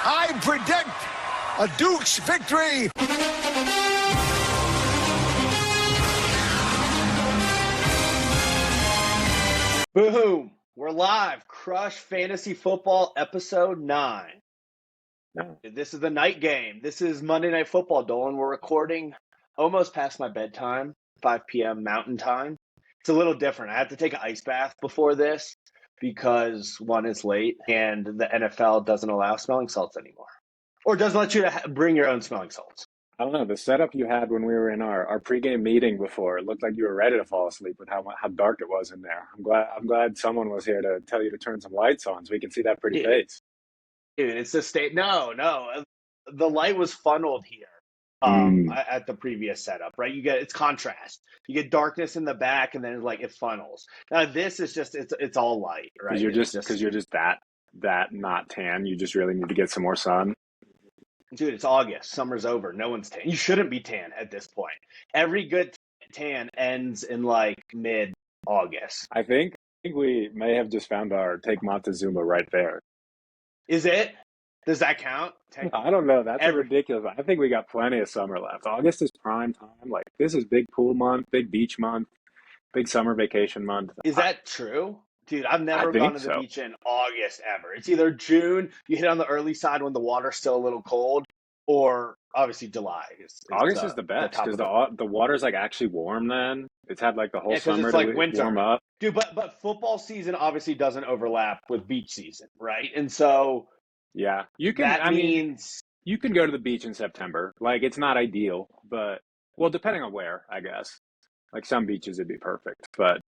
I predict a Duke's victory. Boom. We're live. Crush Fantasy Football Episode 9. This is the night game. This is Monday Night Football, Dolan. We're recording almost past my bedtime, 5 p.m. Mountain Time. It's a little different. I have to take an ice bath before this because, one, it's late, and the NFL doesn't allow smelling salts anymore. Or doesn't let you bring your own smelling salts. I don't know, the setup you had when we were in our pregame meeting before, it looked like you were ready to fall asleep with how dark it was in there. I'm glad someone was here to tell you to turn some lights on so we can see that pretty face. Dude, it's the state. No. The light was funneled here at the previous setup, right? It's contrast. You get darkness in the back, and then it funnels. Now this is just it's all light, right? Because you're just that not tan. You just really need to get some more sun. Dude, it's August. Summer's over. No one's tan. You shouldn't be tan at this point. Every good tan ends in mid-August. I think we may have just found our Take Montezuma right there. Is it? Does that count? I don't know. That's ridiculous. I think we got plenty of summer left. August is prime time. This is big pool month, big beach month, big summer vacation month. Is that true? Dude, I've never gone to the beach in August ever. It's either June, you hit on the early side when the water's still a little cold, or obviously July. August is the best because the water's actually warm then. It's had the whole summer to winter. Warm up. Dude, but football season obviously doesn't overlap with beach season, right? And so yeah, you can. You can go to the beach in September. It's not ideal, but depending on where, I guess. Some beaches it'd be perfect, but.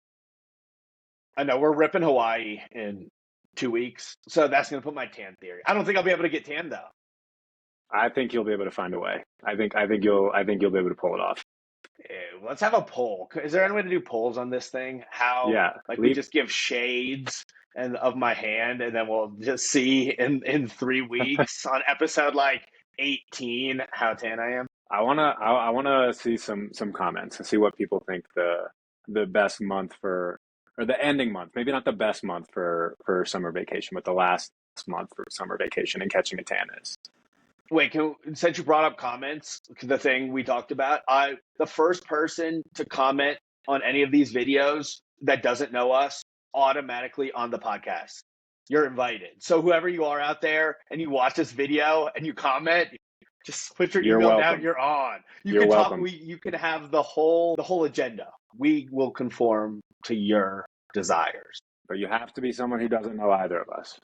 I know we're ripping Hawaii in 2 weeks, so that's going to put my tan theory. I don't think I'll be able to get tan though. I think you'll be able to find a way. I think you'll be able to pull it off. Ew, let's have a poll. Is there any way to do polls on this thing? How? Yeah. We just give shades of my hand, and then we'll just see in 3 weeks on episode 18 how tan I am. I wanna see some comments and see what people think the best month for. Or the ending month, maybe not the best month for summer vacation, but the last month for summer vacation and catching a tan is. Wait, since you brought up comments, the thing we talked about, the first person to comment on any of these videos that doesn't know us, automatically on the podcast. You're invited. So whoever you are out there and you watch this video and you comment, just put your email down, you're on. You're welcome. You can have the whole agenda. We will conform to your desires. But you have to be someone who doesn't know either of us.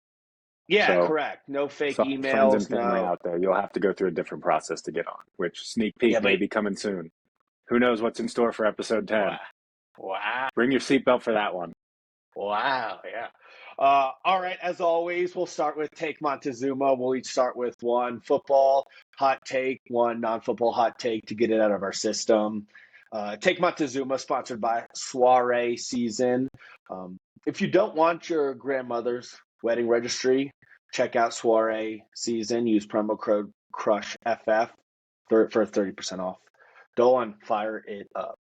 Yeah, so, correct. No fake emails. Friends and family out there, you'll have to go through a different process to get on, which sneak peek may be coming soon. Who knows what's in store for episode 10? Wow. Bring your seatbelt for that one. Wow, yeah. All right, as always, we'll start with Take Montezuma. We'll each start with one football hot take, one non-football hot take to get it out of our system. Take Montezuma, sponsored by Soiree Season. If you don't want your grandmother's wedding registry, check out Soiree Season. Use promo code CRUSHFF for 30% off. Dolan, fire it up.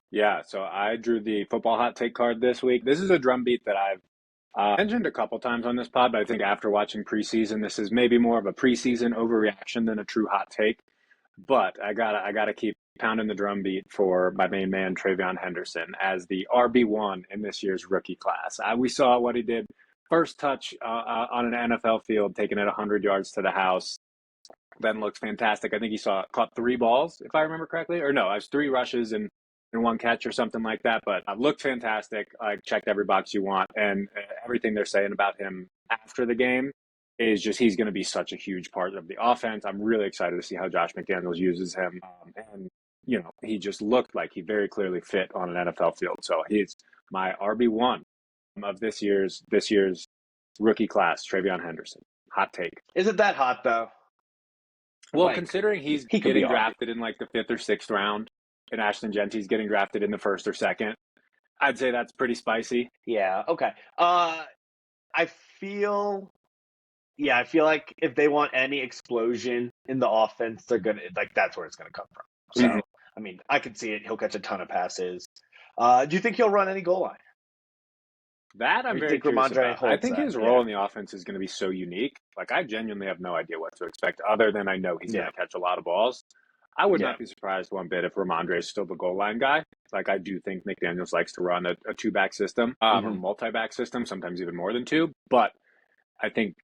Yeah, so I drew the football hot take card this week. This is a drumbeat that I've mentioned a couple times on this pod, but I think after watching preseason, this is maybe more of a preseason overreaction than a true hot take. But I gotta keep pounding the drumbeat for my main man Travion Henderson as the RB1 in this year's rookie class. We saw what he did first touch on an NFL field, taking it 100 yards to the house. Then looks fantastic. I think he caught 3 balls, if I remember correctly, or no, it was 3 rushes and 1 catch or something like that. But looked fantastic. I checked every box you want, and everything they're saying about him after the game is just he's going to be such a huge part of the offense. I'm really excited to see how Josh McDaniels uses him. And, he just looked like he very clearly fit on an NFL field. So he's my RB1 of this year's rookie class, Travion Henderson. Hot take. Isn't that hot, though? Well, considering he's getting drafted in the 5th or 6th round, and Ashton Genty's getting drafted in the 1st or 2nd, I'd say that's pretty spicy. Yeah, okay. I feel like if they want any explosion in the offense, they're going to, that's where it's going to come from. So, I mean, I can see it. He'll catch a ton of passes. Do you think he'll run any goal line? That Or I'm you very think curious Ramondre about. I holds think that? his role Yeah. in the offense is going to be so unique. Like, I genuinely have no idea what to expect other than I know he's going Yeah. to catch a lot of balls. I would Yeah. not be surprised one bit if Ramondre is still the goal line guy. Like, I do think McDaniels likes to run a two-back system or Mhm. multi-back system, sometimes even more than two. But I think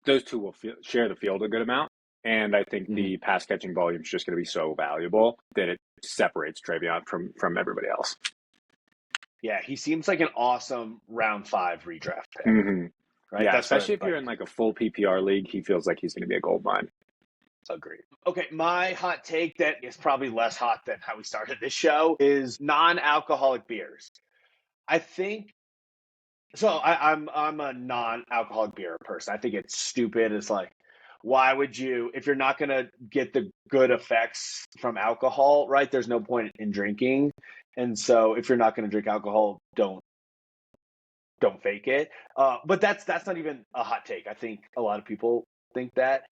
those two will share the field a good amount. And I think Mhm. the pass catching volume is just going to be so valuable that it separates Travion from everybody else. Yeah, he seems like an awesome round 5 redraft pick. Mm-hmm. Right? Yeah, That's what especially if you're in like a full PPR league, he feels like he's going to be a gold mine. Agreed. Okay, my hot take that is probably less hot than how we started this show is non-alcoholic beers. I think so. I'm a non-alcoholic beer person. I think it's stupid. It's like, why would you, if you're not going to get the good effects from alcohol, right? There's no point in drinking. And so, if you're not going to drink alcohol, don't fake it. But that's not even a hot take. I think a lot of people think that.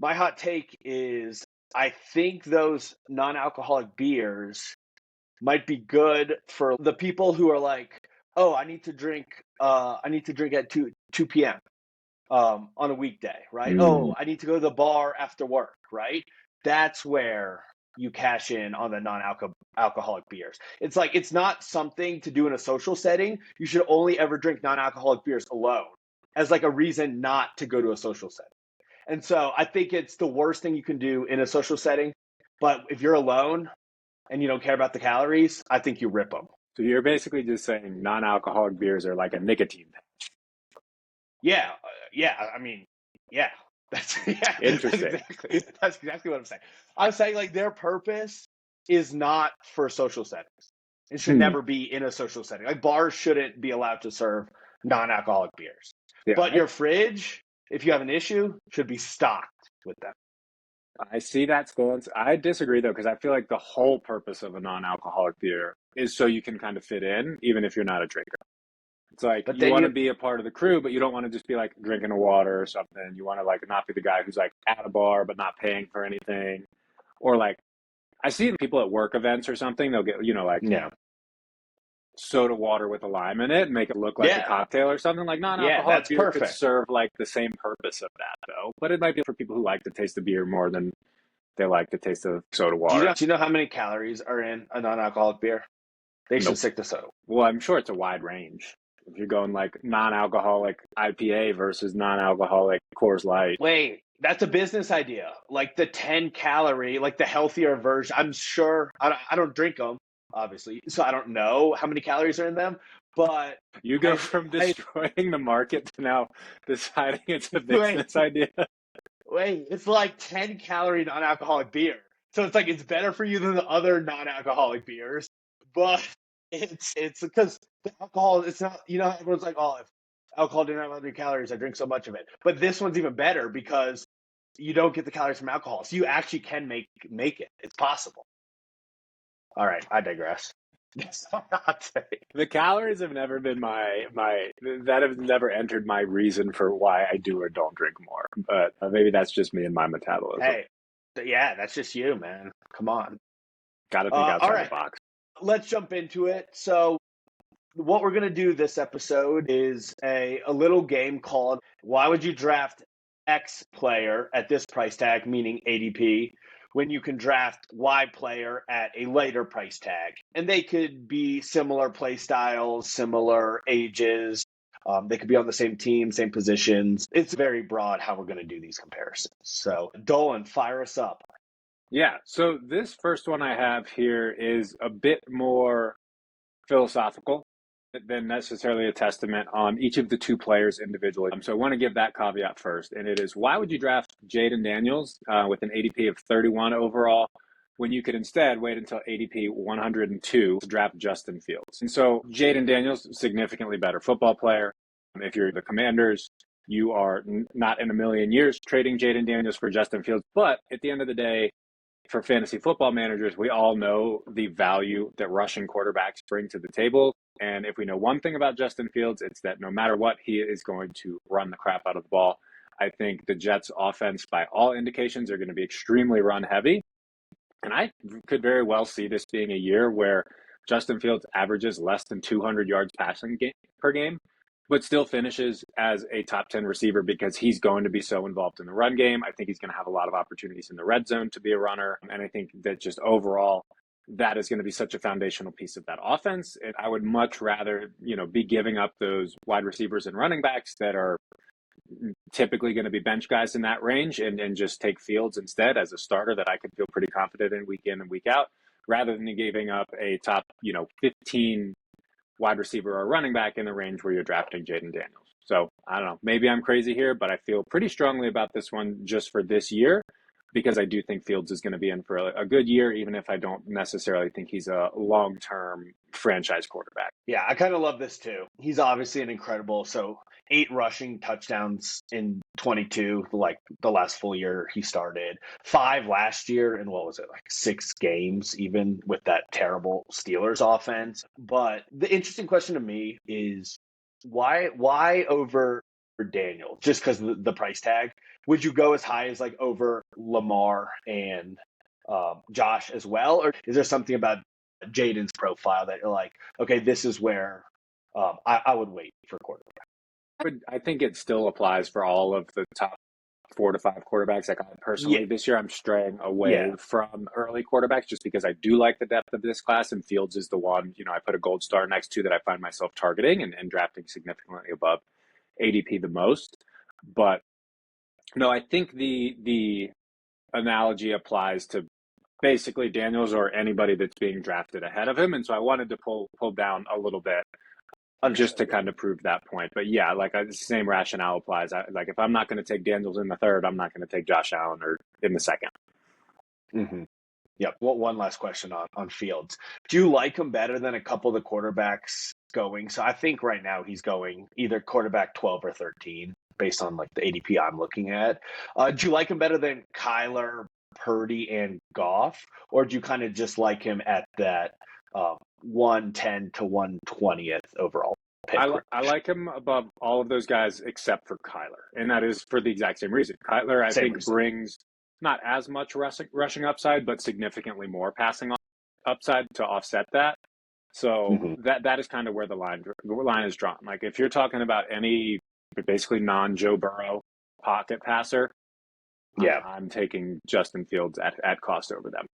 My hot take is I think those non-alcoholic beers might be good for the people who are like, oh, I need to drink at 2 p.m. On a weekday, right? Mm. Oh, I need to go to the bar after work, right? That's where you cash in on the non-alcoholic beers. It's like it's not something to do in a social setting. You should only ever drink non-alcoholic beers alone as like a reason not to go to a social setting. And so I think it's the worst thing you can do in a social setting. But if you're alone and you don't care about the calories, I think you rip them. So you're basically just saying non-alcoholic beers are like a nicotine patch. Yeah, yeah. I mean, yeah. Interesting. That's exactly what I'm saying. I'm saying like their purpose is not for social settings. It should Hmm. never be in a social setting. Like bars shouldn't be allowed to serve non-alcoholic beers. Yeah, But your fridge, if you have an issue, should be stocked with them. I see that stance. I disagree though, because I feel like the whole purpose of a non-alcoholic beer is so you can kind of fit in, even if you're not a drinker. It's like But you then want to you, be a part of the crew, but you don't want to just be like drinking a water or something. You want to like not be the guy who's like at a bar but not paying for anything. Or like I see people at work events or something, they'll get, like yeah, soda water with a lime in it and make it look like a yeah, cocktail or something. Like yeah. non-alcoholic That's beer could perfect. serve like the same purpose of that though. But it might be for people who like to taste the beer more than they like the taste of soda water. Do you know how many calories are in a non-alcoholic beer? They should Nope. stick to soda. Well, I'm sure it's a wide range. If you're going like non-alcoholic IPA versus non-alcoholic Coors Light. Wait, that's a business idea. Like the 10 calorie, like the healthier version. I'm sure I don't drink them, obviously, so I don't know how many calories are in them. But You go from I destroying the market to now deciding it's a wait, business idea. it's like 10-calorie non-alcoholic beer. So it's like it's better for you than the other non-alcoholic beers, but it's because the alcohol. It's not. Everyone's like, oh, if alcohol didn't have 100 calories, I drink so much of it. But this one's even better because you don't get the calories from alcohol, so you actually can make it. It's possible. All right, I digress. That's not a hot take. The calories have never been that have never entered my reason for why I do or don't drink more. But maybe that's just me and my metabolism. Hey, yeah, that's just you, man. Come on. Got to think All outside the right, box. let's jump into it. So what we're going to do this episode is a little game called Why Would You Draft X Player at this price tag, meaning ADP, when you can draft Y player at a later price tag? And they could be similar play styles, similar ages. They could be on the same team, same positions. It's very broad how we're going to do these comparisons. So, Dolan, fire us up. Yeah. So this first one I have here is a bit more philosophical than necessarily a testament on each of the two players individually. So I want to give that caveat first, and it is why would you draft Jaden Daniels with an ADP of 31 overall when you could instead wait until ADP 102 to draft Justin Fields? And so Jaden Daniels, significantly better football player. If you're the Commanders, you are not in a million years trading Jaden Daniels for Justin Fields. But at the end of the day, for fantasy football managers, we all know the value that rushing quarterbacks bring to the table. And if we know one thing about Justin Fields, it's that no matter what, he is going to run the crap out of the ball. I think the Jets' offense, by all indications, are going to be extremely run heavy. And I could very well see this being a year where Justin Fields averages less than 200 yards per game, but still finishes as a top 10 receiver because he's going to be so involved in the run game. I think he's going to have a lot of opportunities in the red zone to be a runner. And I think that just overall, that is going to be such a foundational piece of that offense. And I would much rather, be giving up those wide receivers and running backs that are typically going to be bench guys in that range and just take Fields instead as a starter that I can feel pretty confident in week in and week out, rather than giving up a top, 15 wide receiver or running back in the range where you're drafting Jaden Daniels. So I don't know, maybe I'm crazy here, but I feel pretty strongly about this one just for this year, because I do think Fields is going to be in for a good year, even if I don't necessarily think he's a long-term franchise quarterback. Yeah, I kind of love this too. He's obviously an incredible, 8 rushing touchdowns in 22, like the last full year he started. 5 last year, and what was it, like 6 games, even with that terrible Steelers offense. But the interesting question to me is why over Daniel? Just because the price tag? Would you go as high as like over Lamar and Josh as well? Or is there something about Jaden's profile that you're like, okay, this is where I would wait for quarterback? I think it still applies for all of the top 4 to 5 quarterbacks. Like I personally, this year I'm straying away from early quarterbacks just because I do like the depth of this class, and Fields is the one, I put a gold star next to that I find myself targeting and drafting significantly above ADP the most. But no, I think the analogy applies to basically Daniels or anybody that's being drafted ahead of him. And so I wanted to pull down a little bit just to kind of prove that point. But yeah, like the same rationale applies. Like if I'm not going to take Daniels in the third, I'm not going to take Josh Allen or in the second. Mm-hmm. Yep. Well, one last question on Fields. Do you like him better than a couple of the quarterbacks going? So I think right now he's going either quarterback 12 or 13 based on like the ADP I'm looking at. Do you like him better than Kyler, Purdy, and Goff? Or do you kind of just like him at that 110 to 120th overall pick? I like him above all of those guys except for Kyler. And that is for the exact same reason. Kyler, I think, brings not as much rushing upside, but significantly more passing upside to offset that. So that is kind of where the line is drawn. Like if you're talking about any basically non-Joe Burrow pocket passer, I'm taking Justin Fields at cost over them.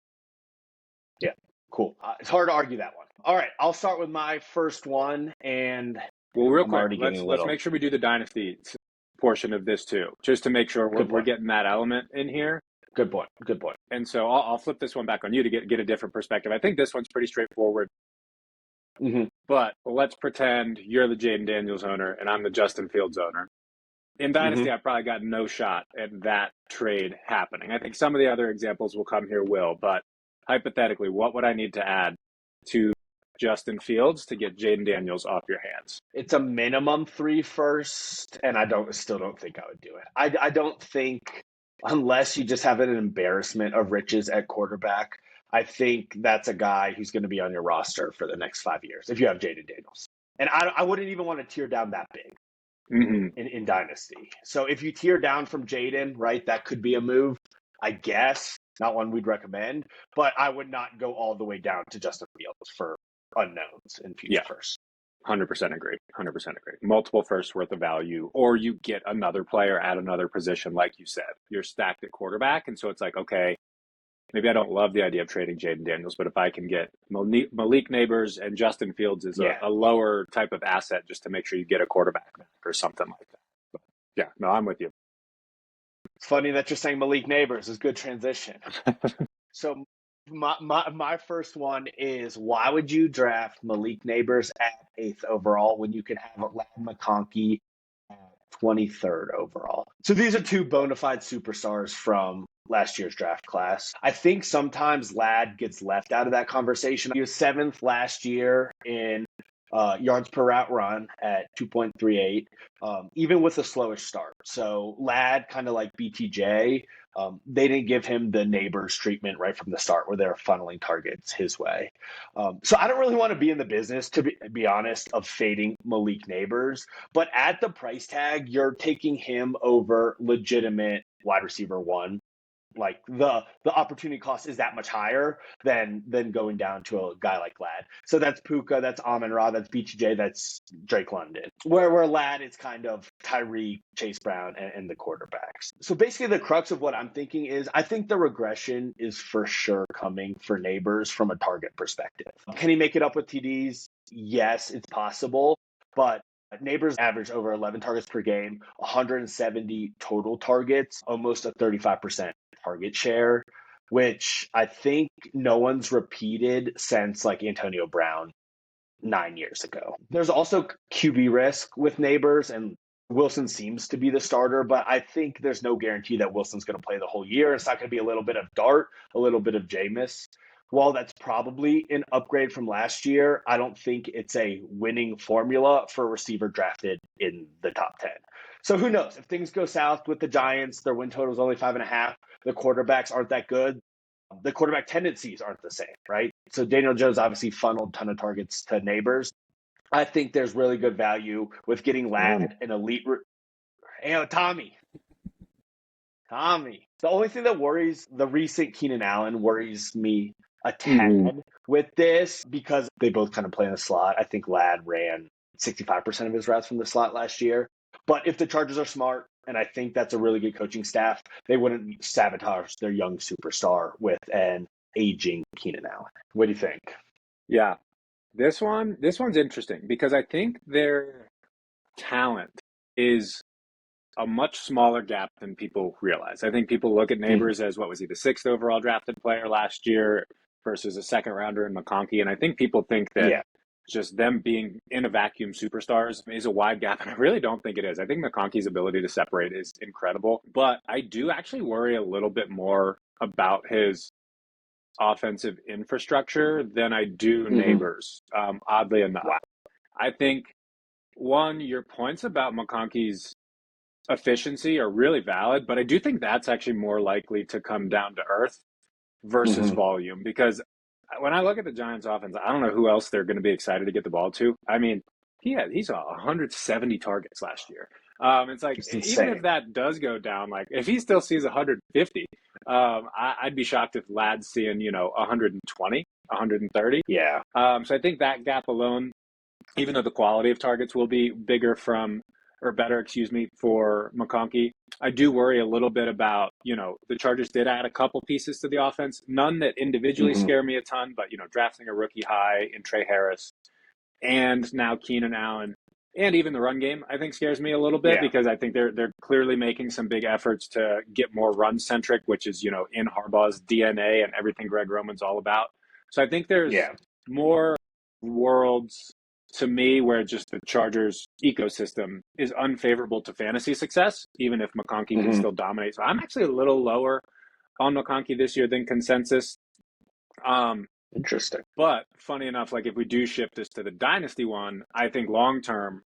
Yeah, cool. It's hard to argue that one. All right, I'll start with my first one. And real quick, let's make sure we do the dynasty portion of this too, just to make sure we're getting that element in here. Good point. And so I'll flip this one back on you to get a different perspective. I think this one's pretty straightforward. But let's pretend you're the Jaden Daniels owner and I'm the Justin Fields owner. In Dynasty, I probably got no shot at that trade happening. I think some of the other examples will come here but hypothetically, what would I need to add to Justin Fields to get Jaden Daniels off your hands? It's a minimum 3 first, and I still don't think I would do it. I don't think, unless you just have an embarrassment of riches at quarterback, I think that's a guy who's going to be on your roster for the next 5 years if you have Jaden Daniels. And I wouldn't even want to tear down that big in Dynasty. So if you tear down from Jaden, right, that could be a move, I guess. Not one we'd recommend, but I would not go all the way down to Justin Fields for unknowns in future first. 100% agree. Multiple firsts worth of value, or you get another player at another position, like you said. You're stacked at quarterback, and so it's like, okay, maybe I don't love the idea of trading Jaden Daniels, but if I can get Malik Neighbors and Justin Fields is a lower type of asset just to make sure you get a quarterback back or something like that. But yeah, no, I'm with you. It's funny that you're saying Malik Neighbors is good transition. So my first one is, why would you draft Malik Neighbors at 8th overall when you can have Ladd McConkey at 23rd overall? So these are 2 bona fide superstars from last year's draft class. I think sometimes Ladd gets left out of that conversation. He was 7th last year in yards per route run at 2.38, even with a slowish start. So Ladd, kind of like BTJ, they didn't give him the Neighbors treatment right from the start where they're funneling targets his way. So I don't really want to be in the business, to be honest, of fading Malik Neighbors. But at the price tag, you're taking him over legitimate wide receiver 1 like the opportunity cost is that much higher than going down to a guy like Ladd. So that's Puka, that's Amon-Ra, that's BTJ, that's Drake London. Where Ladd is kind of Tyree, Chase Brown, and the quarterbacks. So basically the crux of what I'm thinking is I think the regression is for sure coming for Neighbors from a target perspective. Can he make it up with TDs? Yes, it's possible, but Neighbors average over 11 targets per game, 170 total targets, almost a 35% target share, which I think no one's repeated since like Antonio Brown 9 years ago. There's also QB risk with Neighbors, and Wilson seems to be the starter, but I think there's no guarantee that Wilson's going to play the whole year. It's not going to be a little bit of Dart, a little bit of Jameis. While that's probably an upgrade from last year, I don't think it's a winning formula for a receiver drafted in the top 10. So who knows? If things go south with the Giants, their win total is only 5.5. The quarterbacks aren't that good. The quarterback tendencies aren't the same, right? So Daniel Jones obviously funneled a ton of targets to Neighbors. I think there's really good value with getting Ladd, an elite. Tommy. The only thing that worries the recent Keenan Allen worries me a tad with this because they both kind of play in the slot. I think Ladd ran 65% of his routes from the slot last year. But if the Chargers are smart, and I think that's a really good coaching staff, they wouldn't sabotage their young superstar with an aging Keenan Allen. What do you think? Yeah, this one's interesting because I think their talent is a much smaller gap than people realize. I think people look at Neighbors as what was he, the 6th overall drafted player last year versus a second rounder in McConkey. And I think people think that just them being in a vacuum superstars is a wide gap. And I really don't think it is. I think McConkey's ability to separate is incredible. But I do actually worry a little bit more about his offensive infrastructure than I do Neighbors, oddly enough. Wow. I think, one, your points about McConkey's efficiency are really valid, but I do think that's actually more likely to come down to earth versus volume, because when I look at the Giants offense, I don't know who else they're going to be excited to get the ball to. I mean, he's 170 targets last year. It's like, even if that does go down, like if he still sees 150, I'd be shocked if Ladd's seeing, 120, 130. Yeah. So I think that gap alone, even though the quality of targets will be better, for McConkey, I do worry a little bit about, the Chargers did add a couple pieces to the offense, none that individually scare me a ton, but, drafting a rookie high in Trey Harris and now Keenan Allen, and even the run game, I think scares me a little bit because I think they're clearly making some big efforts to get more run centric, which is, in Harbaugh's DNA and everything Greg Roman's all about. So I think there's more worlds to me where just the Chargers ecosystem is unfavorable to fantasy success, even if McConkey can still dominate. So I'm actually a little lower on McConkey this year than consensus. Interesting. But funny enough, like if we do shift this to the dynasty one, I think long-term,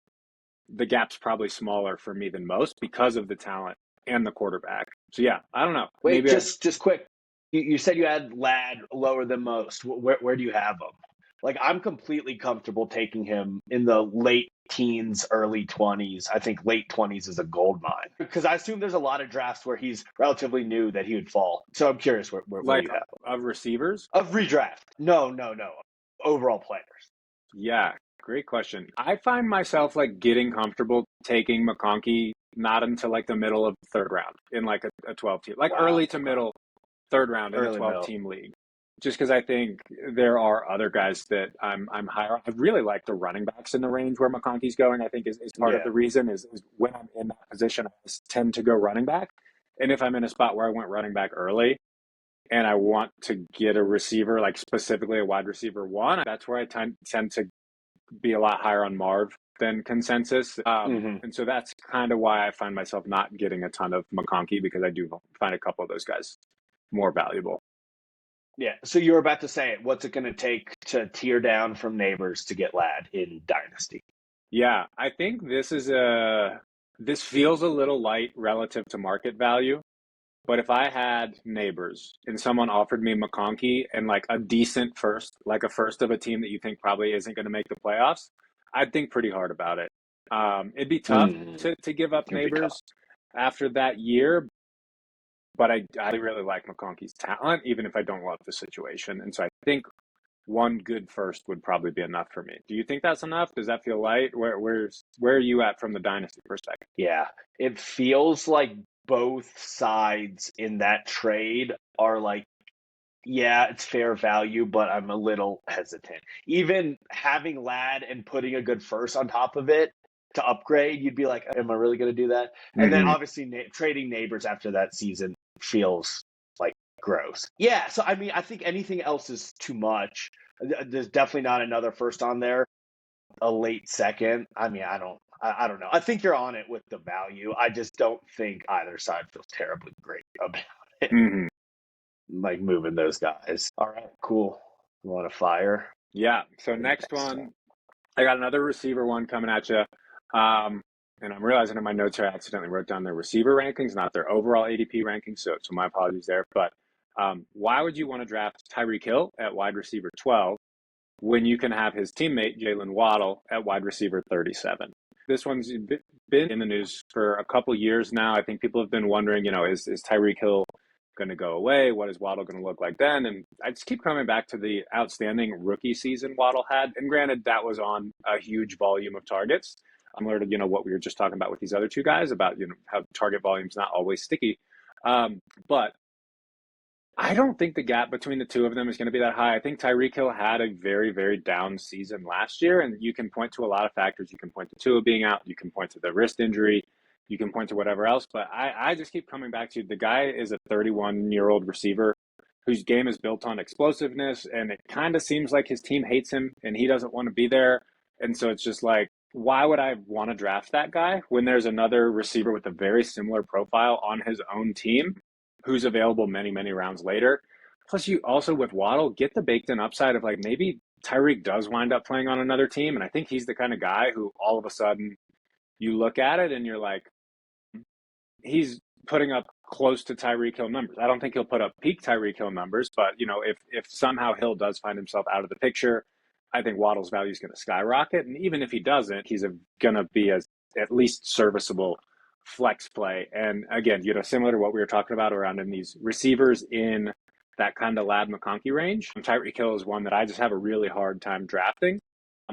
the gap's probably smaller for me than most because of the talent and the quarterback. So yeah, I don't know. Wait, just quick. You said you had Ladd lower than most. Where do you have him? Like, I'm completely comfortable taking him in the late teens, early 20s. I think late 20s is a gold mine. Because I assume there's a lot of drafts where he's relatively new that he would fall. So I'm curious where you have him. Of receivers? Of redraft. No. Overall players. Yeah, great question. I find myself like getting comfortable taking McConkey not until like the middle of the third round in like a 12 team. Like early to middle third round in a 12-team league. Just because I think there are other guys that I'm higher on. I really like the running backs in the range where McConkey's going. I think is part of the reason is when I'm in that position, I tend to go running back. And if I'm in a spot where I went running back early and I want to get a receiver, like specifically a wide receiver one, that's where I tend to be a lot higher on Marv than consensus. And so that's kind of why I find myself not getting a ton of McConkey, because I do find a couple of those guys more valuable. Yeah, so you were about to say it. What's it going to take to tear down from Neighbors to get Ladd in Dynasty? Yeah, I think this feels a little light relative to market value. But if I had Neighbors and someone offered me McConkey and like a decent first, like a first of a team that you think probably isn't going to make the playoffs, I'd think pretty hard about it. It'd be tough to give up Neighbors after that year. but I really like McConkey's talent, even if I don't love the situation. And so I think one good first would probably be enough for me. Do you think that's enough? Does that feel light? Where are you at from the dynasty perspective? Yeah, it feels like both sides in that trade are like, yeah, it's fair value, but I'm a little hesitant. Even having Lad and putting a good first on top of it to upgrade, you'd be like, am I really going to do that? And then Mm-hmm. obviously trading neighbors after that season feels like gross. Yeah, so I mean, I think anything else is too much. There's definitely not another first on there. A late second. I mean, I don't know. I think you're on it with the value. I just don't think either side feels terribly great about it. Mm-hmm. Like moving those guys. All right, cool. You want to fire? Yeah. So next one, I got another receiver one coming at you. And I'm realizing in my notes here I accidentally wrote down their receiver rankings, not their overall ADP rankings. So my apologies there. But why would you want to draft Tyreek Hill at wide receiver 12 when you can have his teammate Jalen Waddle at wide receiver 37? This one's been in the news for a couple years now. I think people have been wondering, is Tyreek Hill going to go away? What is Waddle going to look like then? And I just keep coming back to the outstanding rookie season Waddle had. And granted, that was on a huge volume of targets. Similar to, what we were just talking about with these other two guys about, how target volume's not always sticky. But I don't think the gap between the two of them is going to be that high. I think Tyreek Hill had a very, very down season last year, and you can point to a lot of factors. You can point to Tua being out. You can point to the wrist injury. You can point to whatever else. But I just keep coming back to the guy is a 31-year-old receiver whose game is built on explosiveness, and it kind of seems like his team hates him, and he doesn't want to be there. And so it's just like, why would I want to draft that guy when there's another receiver with a very similar profile on his own team who's available many, many rounds later? Plus, you also, with Waddle, get the baked-in upside of, like, maybe Tyreek does wind up playing on another team, and I think he's the kind of guy who all of a sudden you look at it and you're like, he's putting up close to Tyreek Hill numbers. I don't think he'll put up peak Tyreek Hill numbers, but, if somehow Hill does find himself out of the picture, I think Waddle's value is going to skyrocket. And even if he doesn't, he's going to be at least serviceable flex play. And again, similar to what we were talking about around in these receivers in that kind of Lad McConkey range, Tyreek Hill is one that I just have a really hard time drafting.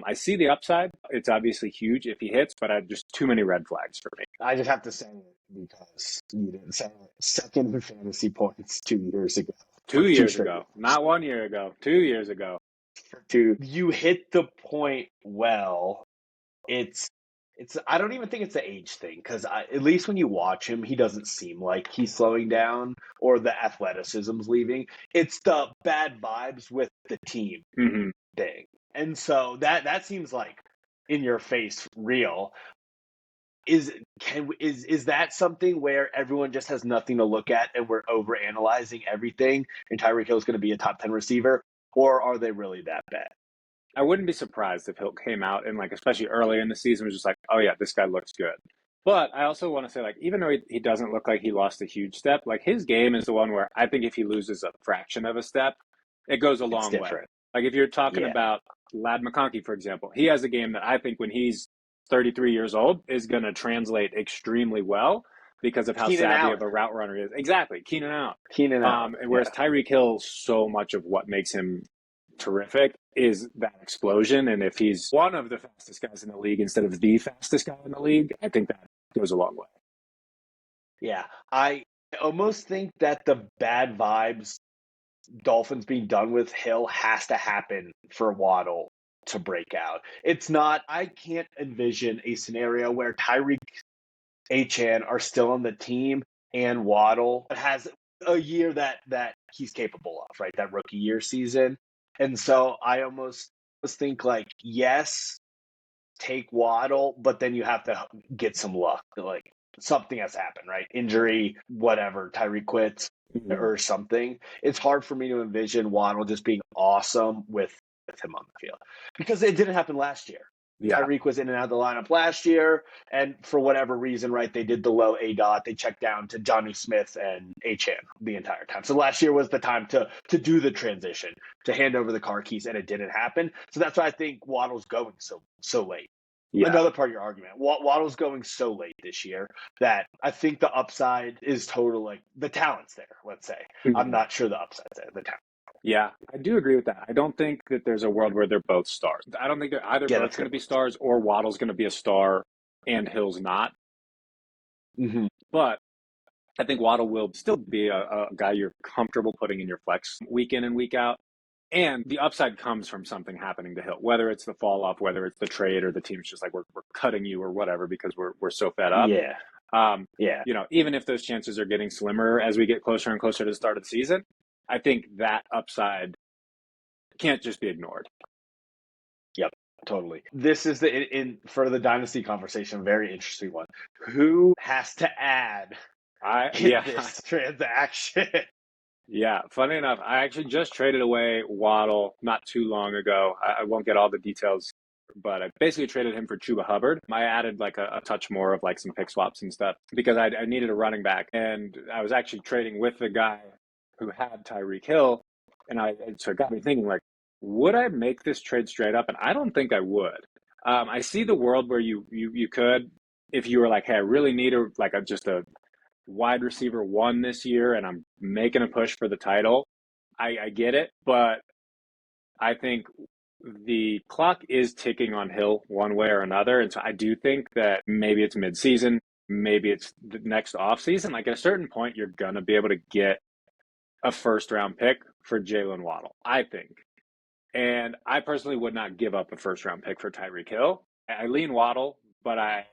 I see the upside. It's obviously huge if he hits, but just too many red flags for me. I just have to say it because you didn't say it. Second in fantasy points 2 years ago. 2 years ago. Not 1 year ago. 2 years ago. You hit the point well. It's I don't even think it's an age thing because at least when you watch him, he doesn't seem like he's slowing down or the athleticism's leaving. It's the bad vibes with the team thing. And so that seems like in your face real. Is that something where everyone just has nothing to look at and we're overanalyzing everything and Tyreek Hill is going to be a top 10 receiver, or are they really that bad? I wouldn't be surprised if Hill came out and, like, especially early in the season, was just like, oh yeah, this guy looks good. But I also want to say, like, even though he doesn't look like he lost a huge step, like, his game is the one where I think if he loses a fraction of a step, it goes a long way. Like, if you're talking about Lad McConkey, for example, he has a game that I think when he's 33 years old is going to translate extremely well because of how savvy of a route runner he is. Exactly. Keenan out. Whereas Tyreek Hill, so much of what makes him terrific is that explosion. And if he's one of the fastest guys in the league instead of the fastest guy in the league, I think that goes a long way. Yeah. I almost think that the bad vibes Dolphins being done with Hill has to happen for Waddle to break out. It's not, I can't envision a scenario where Tyreek, Achane are still on the team and Waddle has a year that he's capable of, right? That rookie year season. And so I almost think, like, yes, take Waddle, but then you have to get some luck. Like, something has happened, right? Injury, whatever, Tyreek quits or something. It's hard for me to envision Waddle just being awesome with him on the field because it didn't happen last year. Yeah. Tyreek was in and out of the lineup last year, and for whatever reason, right, they did the low ADOT. They checked down to Johnny Smith and Achane the entire time. So last year was the time to do the transition, to hand over the car keys, and it didn't happen. So that's why I think Waddle's going so late. Yeah. another part of your argument. Waddle's going so late this year that I think the upside is total. Like the talent's there. Let's say I'm Mhm. not sure the upside's there. The talent. Yeah, I do agree with that. I don't think that there's a world where they're both stars. I don't think they're either Yeah, both that's going to good. be stars or Waddle's going to be a star and Hill's not. Mm-hmm. But I think Waddle will still be a guy you're comfortable putting in your flex week in and week out. And the upside comes from something happening to Hill, whether it's the fall off, whether it's the trade, or the team's just like, we're cutting you or whatever because we're so fed up. Yeah, yeah, Even if those chances are getting slimmer as we get closer and closer to the start of the season, I think that upside can't just be ignored. yep, totally. This is in for the dynasty conversation, a very interesting one. Who has to add in Yeah, this transaction? yeah. Funny enough, I actually just traded away Waddle not too long ago. I won't get all the details, but I basically traded him for Chuba Hubbard. I added like a touch more of like some pick swaps and stuff because I needed a running back, and I was actually trading with the guy who had Tyreek Hill, so it got me thinking like, would I make this trade straight up? And I don't think I would. I see the world where you could, if you were like, hey, I really need just a wide receiver one this year and I'm making a push for the title. I get it, but I think the clock is ticking on Hill one way or another. And so I do think that maybe it's midseason, maybe it's the next offseason. Like at a certain point, you're going to be able to get a first round pick for Jalen Waddle, I think. And I personally would not give up a first round pick for Tyreek Hill. I lean Waddle, but I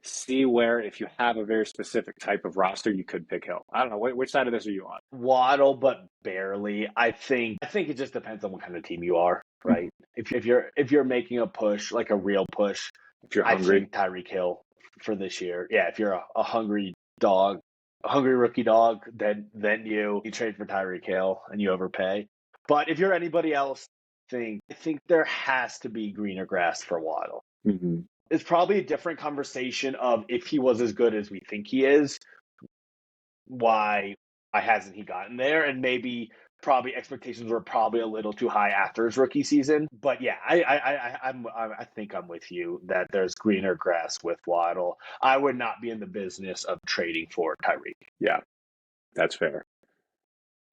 see where if you have a very specific type of roster, you could pick Hill. I don't know. Which side of this are you on? Waddle, but barely. I think it just depends on what kind of team you are, right? If you're making a push, like a real push, If you're I hungry. think Tyreek Hill for this year. Yeah, if you're a hungry dog, a hungry rookie dog, then you trade for Tyreek Hill and you overpay. But if you're anybody else, I think there has to be greener grass for Waddle. Mm-hmm. It's probably a different conversation of if he was as good as we think he is, why hasn't he gotten there? And maybe probably expectations were probably a little too high after his rookie season. But yeah, I think I'm with you that there's greener grass with Waddle. I would not be in the business of trading for Tyreek. Yeah, that's fair.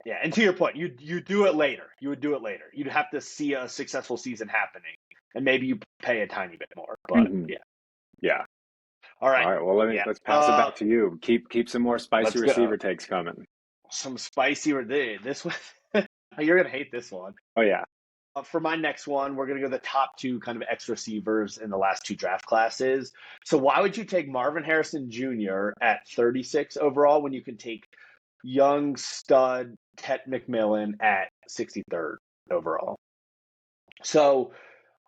Yeah, and to your point, you do it later. You would do it later. You'd have to see a successful season happening, and maybe you pay a tiny bit more. But Mm-hmm. yeah, Yeah. all All right, right. Well, yeah. let's pass it back to you. Keep some more spicy Let's go. receiver takes coming. Some spicy. This one, you're gonna hate this one. Oh yeah. For my next one, we're going to go the top two kind of X receivers in the last two draft classes. So why would you take Marvin Harrison Jr. at 36 overall when you can take young stud Tet McMillan at 63rd overall? So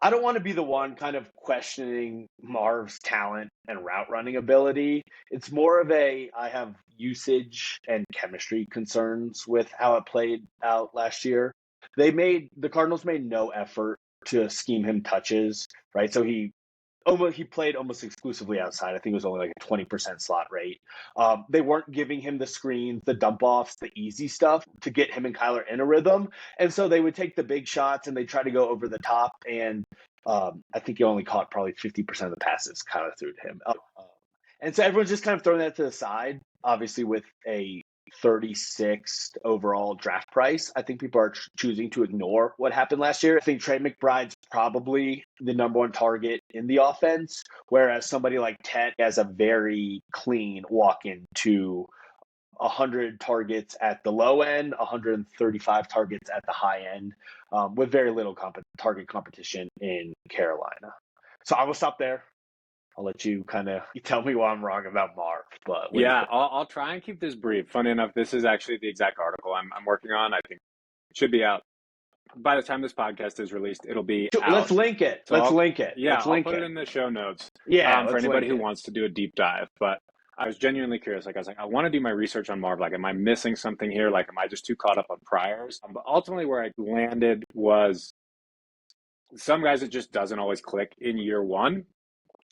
I don't want to be the one kind of questioning Marv's talent and route running ability. It's more of I have usage and chemistry concerns with how it played out last year. The Cardinals made no effort to scheme him touches, right? So he played almost exclusively outside. I think it was only like a 20% slot rate. They weren't giving him the screens, the dump offs, the easy stuff to get him and Kyler in a rhythm. And so they would take the big shots and they try to go over the top. And I think he only caught probably 50% of the passes Kyler threw to him. And so everyone's just kind of throwing that to the side, obviously with a 36th overall draft price. I think people are choosing to ignore what happened last year. I think Trey McBride's probably the number one target in the offense, whereas somebody like Tet has a very clean walk-in to 100 targets at the low end, 135 targets at the high end, with very little target competition in Carolina. So I will stop there. I'll let you kind of tell me why I'm wrong about Marv. But what do you Yeah, think? I'll try and keep this brief. Funny enough, this is actually the exact article I'm working on. I think it should be out by the time this podcast is released. It'll be Let's out. link it. So Let's link it. yeah, Let's I'll link put it it. in the show notes Yeah, for let's anybody link who it. wants to do a deep dive. But I was genuinely curious. Like I was like, I want to do my research on Marv. Like, am I missing something here? Like, am I just too caught up on priors? But ultimately, where I landed was some guys it just doesn't always click in year one.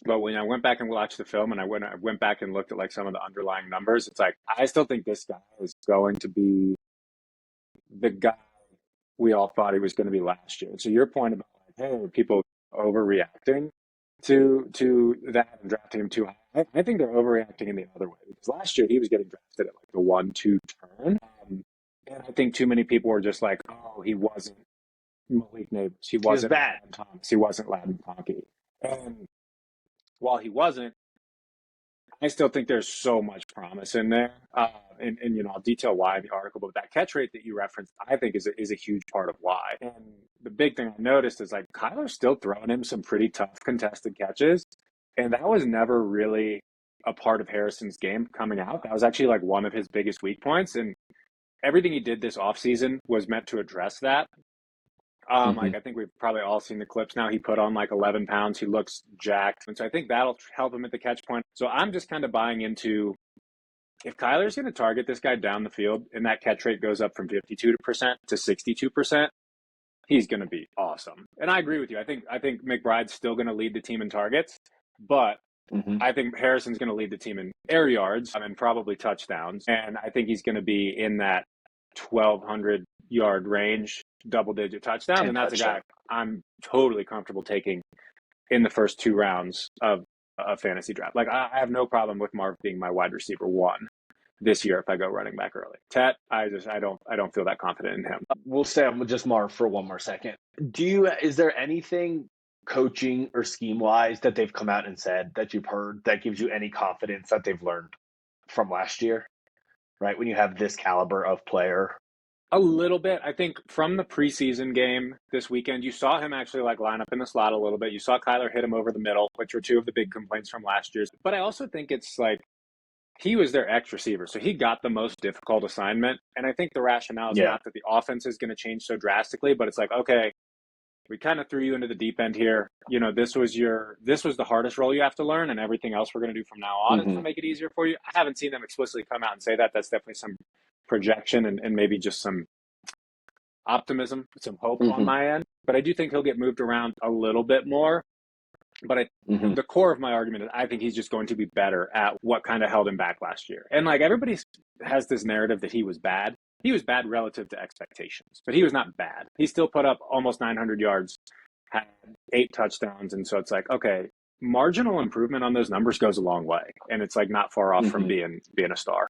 But when I went back and watched the film and I went back and looked at like some of the underlying numbers, it's like I still think this guy is going to be the guy we all thought he was going to be last year. So your point about like, hey, are people overreacting? to that and drafting him too high. I think they're overreacting in the other way because last year he was getting drafted at like the 1-2 turn. And I think too many people were just like, oh, he wasn't Malik Neighbors. He He was wasn't bad. Adam Thomas. He wasn't Ladin Ponkey. And while he wasn't, I still think there's so much promise in there. And I'll detail why in the article, but that catch rate that you referenced, I think is a huge part of why. And the big thing I noticed is like Kyler's still throwing him some pretty tough contested catches. And that was never really a part of Harrison's game coming out. That was actually like one of his biggest weak points. And everything he did this offseason was meant to address that. Like I think we've probably all seen the clips now. He put on like 11 pounds. He looks jacked. And so I think that'll help him at the catch point. So I'm just kind of buying into if Kyler's going to target this guy down the field and that catch rate goes up from 52% to 62%, he's going to be awesome. And I agree with you. I think McBride's still going to lead the team in targets, but I think Harrison's going to lead the team in air yards and probably touchdowns. And I think he's going to be in that 1,200 yard range, double-digit touchdown, and that's a guy I'm totally comfortable taking in the first 2 rounds of a fantasy draft. Like I have no problem with Marv being my wide receiver 1 this year if I go running back early. Tet, I don't feel that confident in him. We'll stay on just Marv for one more second. Is there anything coaching or scheme-wise that they've come out and said that you've heard that gives you any confidence that they've learned from last year, right? When you have this caliber of player. A little bit. I think from the preseason game this weekend, you saw him actually like line up in the slot a little bit. You saw Kyler hit him over the middle, which were 2 of the big complaints from last year's. But I also think it's like he was their X receiver, so he got the most difficult assignment. And I think the rationale is not that the offense is going to change so drastically, but it's like, okay, we kind of threw you into the deep end here. This was the hardest role you have to learn, and everything else we're going to do from now on is to make it easier for you. I haven't seen them explicitly come out and say that. That's definitely some projection and maybe just some optimism, some hope on my end. But I do think he'll get moved around a little bit more. But the core of my argument is I think he's just going to be better at what kind of held him back last year. And like everybody has this narrative that he was bad. He was bad relative to expectations, but he was not bad. He still put up almost 900 yards, had 8 touchdowns. And so it's like, okay, marginal improvement on those numbers goes a long way. And it's like not far off from being a star.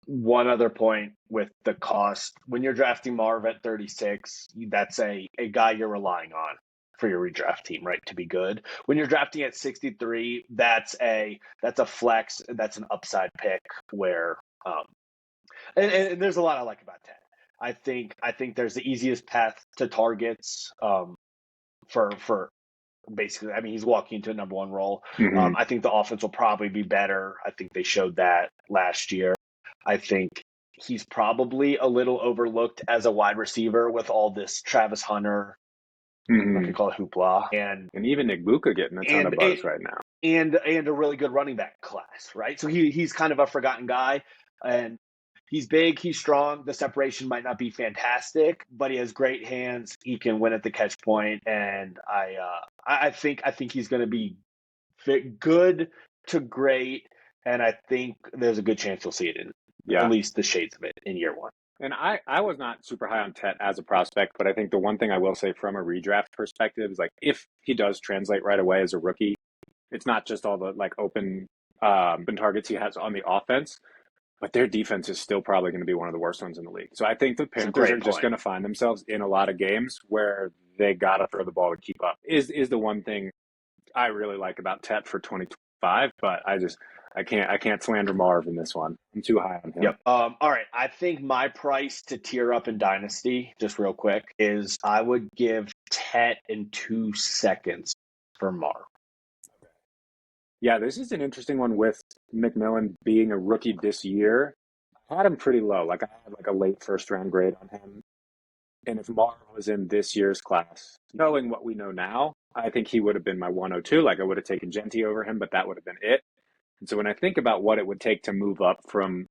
One other point with the cost, when you're drafting Marv at 36, that's a guy you're relying on for your redraft team, right, to be good. When you're drafting at 63, that's a flex, that's an upside pick where and there's a lot I like about that. I think there's the easiest path to targets for basically, I mean, he's walking into a number 1 role. I think the offense will probably be better. I think they showed that last year. I think he's probably a little overlooked as a wide receiver with all this Travis Hunter, I could call it hoopla, and even Nick Buka getting a ton of buzz right now, and a really good running back class, right? So he's kind of a forgotten guy, and he's big, he's strong. The separation might not be fantastic, but he has great hands. He can win at the catch point, and I think he's going to be good to great, and I think there's a good chance you'll see it in at least the shades of it in year 1. And I was not super high on Tet as a prospect, but I think the one thing I will say from a redraft perspective is like if he does translate right away as a rookie, it's not just all the like open targets he has on the offense, but their defense is still probably going to be one of the worst ones in the league. So I think the Panthers are just going to find themselves in a lot of games where they got to throw the ball to keep up. Is the one thing I really like about Tet for 2025, but I can't slander Marv in this one. I'm too high on him. Yep. All right. I think my price to tier up in Dynasty, just real quick, is I would give Tet in 2 seconds for Marv. Yeah, this is an interesting one with McMillan being a rookie this year. I had him pretty low. Like I had like a late first round grade on him. And if Marv was in this year's class, knowing what we know now, I think he would have been my 102. Like I would have taken Genty over him, but that would have been it. And so when I think about what it would take to move up from,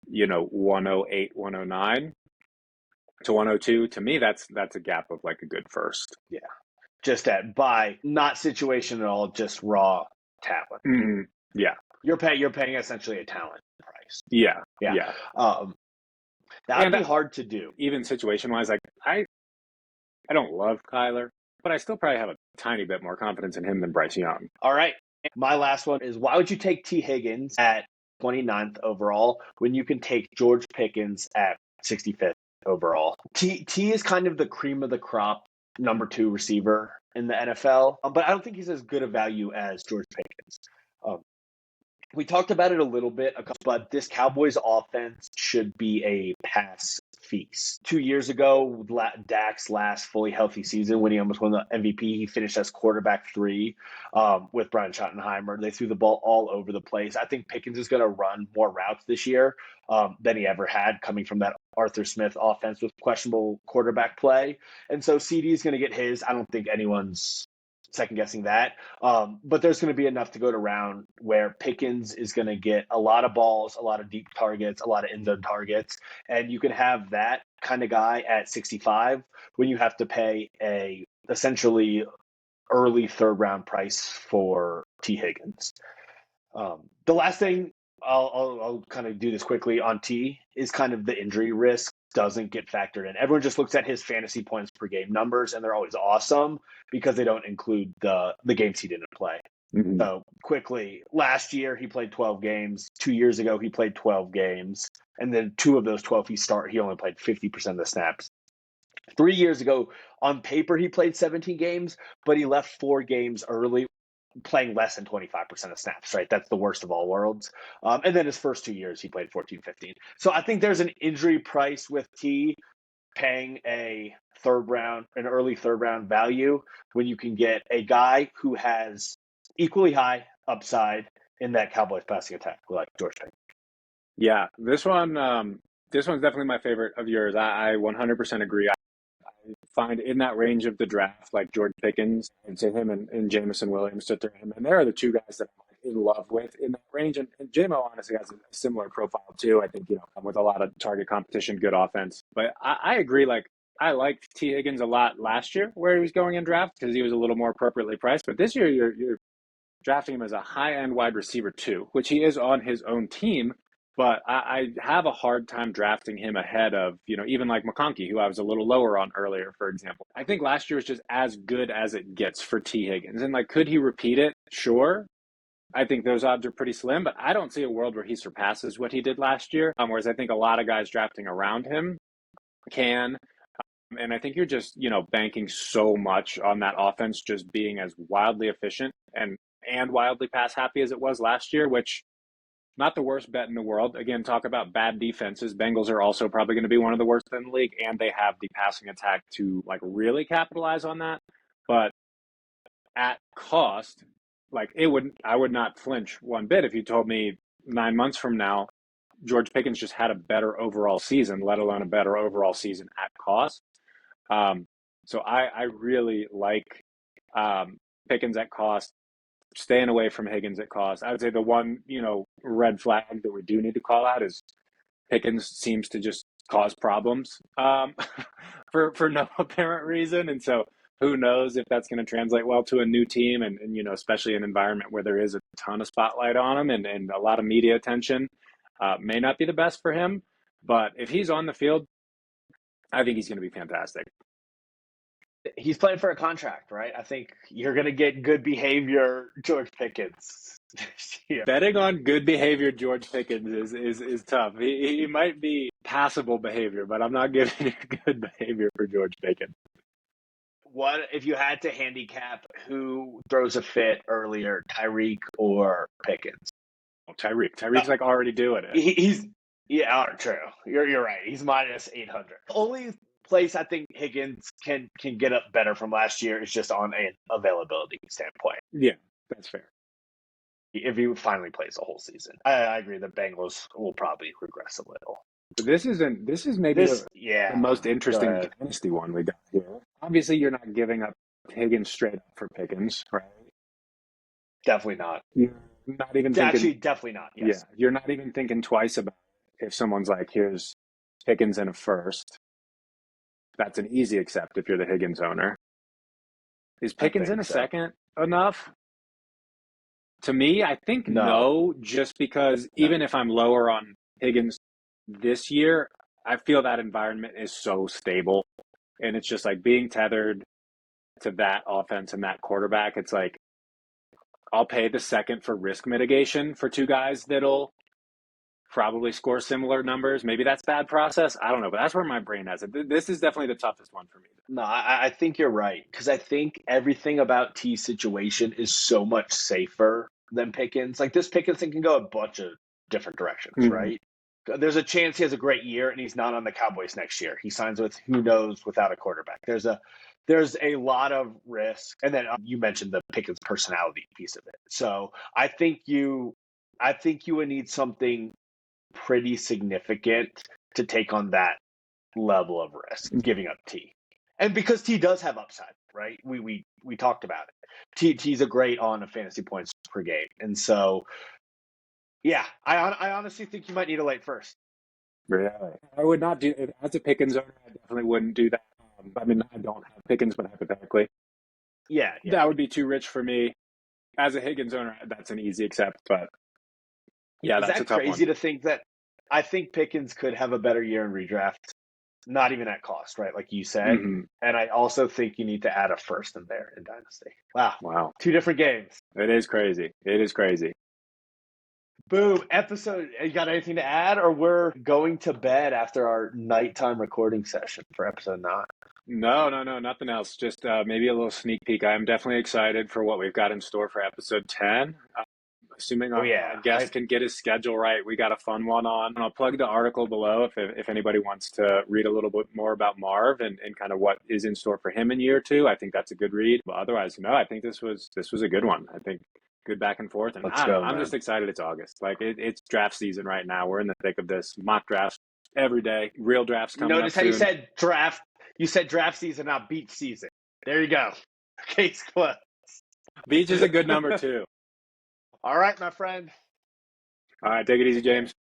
108, 109 to 102, to me, that's a gap of like a good first. Yeah. Just by not situation at all, just raw talent. Yeah. You're paying essentially a talent price. Yeah. That would be hard to do. Even situation wise, like I don't love Kyler. but I still probably have a tiny bit more confidence in him than Bryce Young. All right. My last one is, why would you take T. Higgins at 29th overall when you can take George Pickens at 65th overall? T is kind of the cream of the crop number 2 receiver in the NFL, but I don't think he's as good a value as George Pickens. We talked about it a little bit, but this Cowboys offense should be a pass feast. 2 years ago, Dak's last fully healthy season, when he almost won the MVP, he finished as quarterback 3 with Brian Schottenheimer. They threw the ball all over the place. I think Pickens is going to run more routes this year than he ever had, coming from that Arthur Smith offense with questionable quarterback play. And so CD is going to get his. I don't think anyone's second guessing that. But there's going to be enough to go around where Pickens is going to get a lot of balls, a lot of deep targets, a lot of end zone targets. And you can have that kind of guy at 65 when you have to pay a essentially early third round price for T. Higgins. The last thing I'll kind of do this quickly on T is kind of the injury risk doesn't get factored in. Everyone just looks at his fantasy points per game numbers, and they're always awesome because they don't include the games he didn't play. Mm-hmm. So quickly, last year he played 12 games. 2 years ago he played 12 games, and then 2 of those 12 he only played 50% of the snaps. 3 years ago, on paper he played 17 games, but he left 4 games early, playing less than 25% of snaps, right? That's the worst of all worlds. And then his first 2 years, he played 14, 15. So I think there's an injury price with T paying an early third round value when you can get a guy who has equally high upside in that Cowboys passing attack, like George Pickens. Yeah, this one's definitely my favorite of yours. I 100% agree. I find in that range of the draft, like George Pickens, and say him and Jameson Williams to throw him. And there are the 2 guys that I'm in love with in that range. And JMO honestly has a similar profile too. I think, with a lot of target competition, good offense. But I agree, I liked T. Higgins a lot last year where he was going in draft because he was a little more appropriately priced. But this year you're drafting him as a high-end wide receiver too, which he is on his own team. But I have a hard time drafting him ahead of, even like McConkey, who I was a little lower on earlier, for example. I think last year was just as good as it gets for T. Higgins. And could he repeat it? Sure. I think those odds are pretty slim, but I don't see a world where he surpasses what he did last year. Whereas I think a lot of guys drafting around him can. And I think you're just, banking so much on that offense just being as wildly efficient and wildly pass happy as it was last year, which not the worst bet in the world. Again, talk about bad defenses. Bengals are also probably going to be one of the worst in the league, and they have the passing attack to really capitalize on that. But at cost, I would not flinch one bit if you told me 9 months from now, George Pickens just had a better overall season, let alone a better overall season at cost. So I really like Pickens at cost. Staying away from Higgins at cost. I would say the one, red flag that we do need to call out is Pickens seems to just cause problems for no apparent reason. And so who knows if that's going to translate well to a new team and especially an environment where there is a ton of spotlight on him and a lot of media attention may not be the best for him. But if he's on the field, I think he's going to be fantastic. He's playing for a contract, right? I think you're going to get good behavior George Pickens. Yeah. Betting on good behavior George Pickens is tough. He might be passable behavior, but I'm not giving you good behavior for George Pickens. What if you had to handicap who throws a fit earlier, Tyreek or Pickens? Oh, Tyreek's already doing it. True. You're right. He's minus 800. Only place I think Higgins can get up better from last year is just on an availability standpoint. Yeah, that's fair. If he finally plays the whole season, I agree. The Bengals will probably regress a little. But this is maybe the most interesting dynasty one we got here. Obviously, you're not giving up Higgins straight up for Pickens, right? Definitely not. You're not even thinking. Actually, definitely not. Yes. Yeah, you're not even thinking twice about it. If someone's like, "Here's Pickens in a first," that's an easy accept if you're the Higgins owner. Is Pickens in a second enough? To me, I think no, just because even if I'm lower on Higgins this year, I feel that environment is so stable. And it's just being tethered to that offense and that quarterback, it's like I'll pay the second for risk mitigation for two guys that'll probably score similar numbers. Maybe that's bad process. I don't know, but that's where my brain has it. This is definitely the toughest one for me. No, I think you're right, because I think everything about T's situation is so much safer than Pickens. Like, this Pickens thing can go a bunch of different directions, right? There's a chance he has a great year and he's not on the Cowboys next year. He signs with who knows without a quarterback. There's a lot of risk, and then you mentioned the Pickens personality piece of it. So I think you would need something pretty significant to take on that level of risk, giving up T. And because T does have upside, right? We talked about it. T's a great on fantasy points per game. And so, yeah, I honestly think you might need a late first. Really? I would not do it. As a Pickens owner, I definitely wouldn't do that. I mean, I don't have Pickens, but hypothetically. Yeah. That would be too rich for me. As a Higgins owner, that's an easy accept, but yeah, that's a tough one. Is that crazy to think that I think Pickens could have a better year in redraft? Not even at cost, right? Like you said. And I also think you need to add a first in there in Dynasty. Wow. 2 different games. It is crazy. Boom. Episode. You got anything to add? Or we're going to bed after our nighttime recording session for episode 9? No, nothing else. Just maybe a little sneak peek. I'm definitely excited for what we've got in store for episode 10. Assuming our guest can get his schedule right, we got a fun one on. And I'll plug the article below if anybody wants to read a little bit more about Marv and kind of what is in store for him in year 2. I think that's a good read. But otherwise, no, I think this was a good one. I think good back and forth. And I'm just excited it's August. Like it's draft season right now. We're in the thick of this. Mock drafts every day. Real drafts coming Notice up how soon. you said draft. You said draft season, not beach season. There you go. Case closed. Beach is a good number too. All right, my friend. All right, take it easy, James.